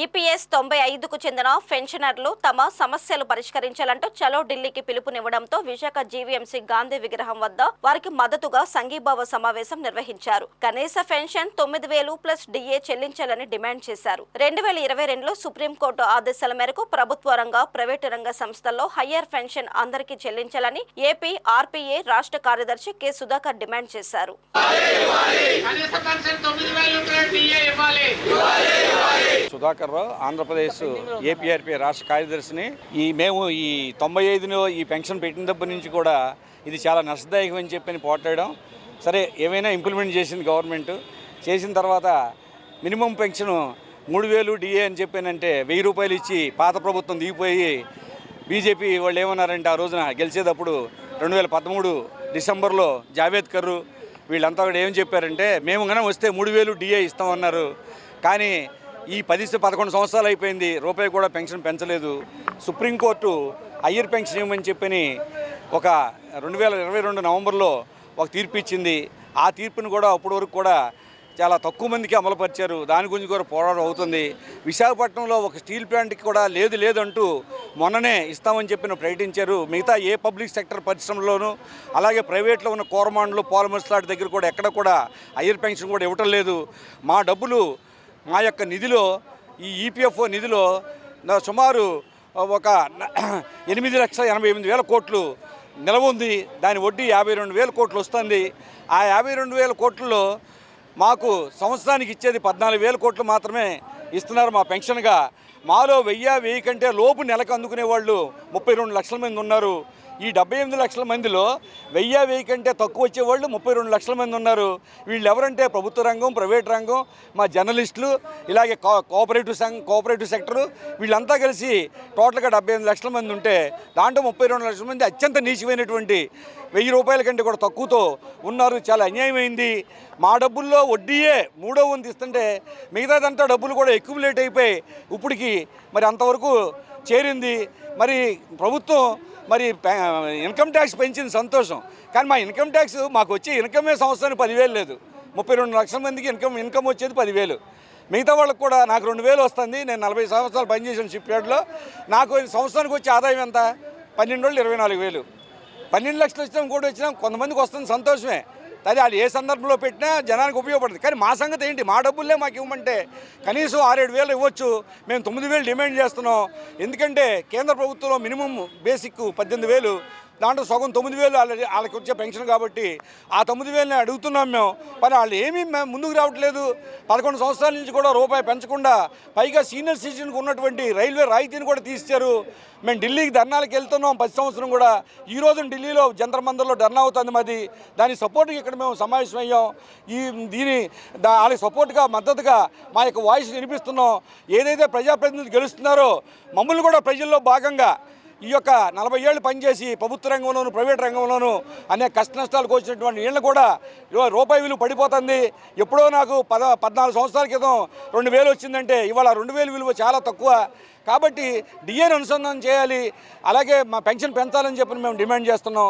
EPS 95కు చెందిన పెన్షనర్లు తమ సమస్యలు పరిష్కరించాలంటూ చలో ఢిల్లీకి పిలుపునివ్వడంతో విశాఖ జీవీఎంసీ గాంధీ విగ్రహం వద్ద వారికి మద్దతుగా సంఘీభావ సమావేశం నిర్వహించారు. కనీస పెన్షన్ 9,000 ప్లస్ డిఏ చెల్లించాలని డిమాండ్ చేశారు. 2022లో సుప్రీంకోర్టు ఆదేశాల మేరకు ప్రభుత్వ రంగ, ప్రైవేటు రంగ సంస్థల్లో హయ్యర్ పెన్షన్ అందరికీ చెల్లించాలని ఏపీ ఆర్పీఏ రాష్ట్ర కార్యదర్శి కె. సుధాకర్ డిమాండ్ చేశారు. సుధాకర్ రావు, ఆంధ్రప్రదేశ్ ఏపీఆర్పీ రాష్ట్ర కార్యదర్శిని. మేము ఈ 95లో ఈ పెన్షన్ పెట్టిన దగ్గర నుంచి కూడా ఇది చాలా నష్టదాయకం అని చెప్పి పోట్లాడడం. సరే, ఏమైనా ఇంప్లిమెంట్ చేసింది గవర్నమెంట్. చేసిన తర్వాత మినిమం పెన్షన్ 3,000 డిఏ అని చెప్పానంటే 1,000 రూపాయలు ఇచ్చి పాత ప్రభుత్వం దిగిపోయి బీజేపీ వాళ్ళు ఏమన్నారంటే ఆ రోజున గెలిచేటప్పుడు 2013 డిసెంబర్లో జావేద్కర్ వీళ్ళంతా కూడా ఏం చెప్పారంటే మేము కనుక వస్తే 3,000 డిఏ ఇస్తామన్నారు. కానీ ఈ 10-11 సంవత్సరాలు అయిపోయింది, రూపాయి కూడా పెన్షన్ పెంచలేదు. సుప్రీంకోర్టు హయ్యర్ పెన్షన్ ఇవ్వమని చెప్పని ఒక 2022 నవంబర్లో ఒక తీర్పు ఇచ్చింది. ఆ తీర్పును కూడా అప్పటి వరకు కూడా చాలా తక్కువ మందికి అమలుపరిచారు. దాని గురించి కూడా పోరాటం అవుతుంది. విశాఖపట్నంలో ఒక స్టీల్ ప్లాంట్కి కూడా లేదంటూ మొన్ననే ఇస్తామని చెప్పిన ప్రకటించారు. మిగతా ఏ పబ్లిక్ సెక్టర్ పరిశ్రమలోనూ అలాగే ప్రైవేట్లో ఉన్న కోరమాండ్లు, పాలిమర్స్ లాంటి దగ్గర కూడా ఎక్కడ కూడా హయ్యర్ పెన్షన్ కూడా ఇవ్వటం లేదు. మా డబ్బులు మా యొక్క నిధిలో, ఈ ఈపీఎఫ్ఓ నిధిలో సుమారు ఒక 8,88,000 కోట్లు నిలవ ఉంది. దాని వడ్డీ 52,000 కోట్లు వస్తుంది. ఆ 52,000 కోట్లలో మాకు సంవత్సరానికి ఇచ్చేది 14,000 కోట్లు మాత్రమే ఇస్తున్నారు మా పెన్షన్గా. మాలో 1000 కంటే లోపు నెలకు అందుకునే వాళ్ళు 32 లక్షల మంది ఉన్నారు. ఈ 78 లక్షల మందిలో 1000 కంటే తక్కువ వచ్చేవాళ్ళు 32 లక్షల మంది ఉన్నారు. వీళ్ళు ఎవరంటే ప్రభుత్వ రంగం, ప్రైవేట్ రంగం, మా జర్నలిస్టులు, ఇలాగే కోఆపరేటివ్ సెక్టరు, వీళ్ళంతా కలిసి టోటల్గా 78 లక్షల మంది ఉంటే దాంట్లో 32 లక్షల మంది అత్యంత నీచమైనటువంటి 1,000 రూపాయల కంటే కూడా తక్కువతో ఉన్నారు. చాలా అన్యాయమైంది. మా డబ్బుల్లో వడ్డీయే 3వ వంతు ఇస్తుంటే మిగతాదంతా డబ్బులు కూడా ఎక్యుములేట్ అయిపోయి ఇప్పటికి మరి అంతవరకు చేరింది. మరి ప్రభుత్వం మరి ఇన్కమ్ ట్యాక్స్ పెంచింది, సంతోషం. కానీ మా ఇన్కమ్ ట్యాక్స్ మాకు వచ్చే ఇన్కమే సంవత్సరానికి 10,000 లేదు. 32 లక్షల మందికి ఇన్కమ్ వచ్చేది 10,000. మిగతా వాళ్ళకి కూడా నాకు 2,000 వస్తుంది. నేను 40 సంవత్సరాలు పనిచేసిన షిప్ యార్డ్లో. నాకు సంవత్సరానికి వచ్చే ఆదాయం ఎంత? 12 రోజులు 24,000. 12 లక్షలు వచ్చినా కూడా వచ్చినా కొంతమందికి వస్తుంది, సంతోషమే. అది వాళ్ళు ఏ సందర్భంలో పెట్టినా జనానికి ఉపయోగపడుతుంది. కానీ మా సంగతి ఏంటి? మా డబ్బుల్లే మాకు ఇవ్వమంటే కనీసం 6-7 వేలు ఇవ్వచ్చు. మేము 9,000 డిమాండ్ చేస్తున్నాం. ఎందుకంటే కేంద్ర ప్రభుత్వంలో మినిమం బేసిక్ 18,000, దాంట్లో సగం 9,000 వాళ్ళకి వచ్చే పెన్షన్ కాబట్టి ఆ 9,000 అడుగుతున్నాం మేము. మరి వాళ్ళు ఏమీ ముందుకు రావట్లేదు. 11 సంవత్సరాల నుంచి కూడా రూపాయి పెంచకుండా పైగా సీనియర్ సిటిజన్కి ఉన్నటువంటి రైల్వే రాయితీని కూడా తీసిచ్చారు. మేము ఢిల్లీకి ధర్నాలకు వెళ్తున్నాం 10 సంవత్సరం కూడా. ఈ రోజు ఢిల్లీలో జంతర్ మంతర్లో ధర్నా అవుతుంది మాది. దాని సపోర్ట్గా ఇక్కడ మేము సమావేశం అయ్యాం. వాళ్ళకి సపోర్ట్గా, మద్దతుగా మా యొక్క వాయిస్ వినిపిస్తున్నాం. ఏదైతే ప్రజాప్రతినిధులు గెలుస్తున్నారో మమ్మల్ని కూడా ప్రజల్లో భాగంగా ఈ యొక్క 40 ఏళ్ళు పనిచేసి ప్రభుత్వ రంగంలోను, ప్రైవేట్ రంగంలోనూ అనేక కష్ట నష్టాలకు వచ్చినటువంటి వీళ్ళు కూడా రూపాయి విలువ పడిపోతుంది. ఎప్పుడో నాకు 14 సంవత్సరాల క్రితం 2,000 వచ్చిందంటే ఇవాళ 2,000 విలువ చాలా తక్కువ. కాబట్టి డిఏని అనుసంధానం చేయాలి, అలాగే మా పెన్షన్ పెంచాలని చెప్పి మేము డిమాండ్ చేస్తున్నాం.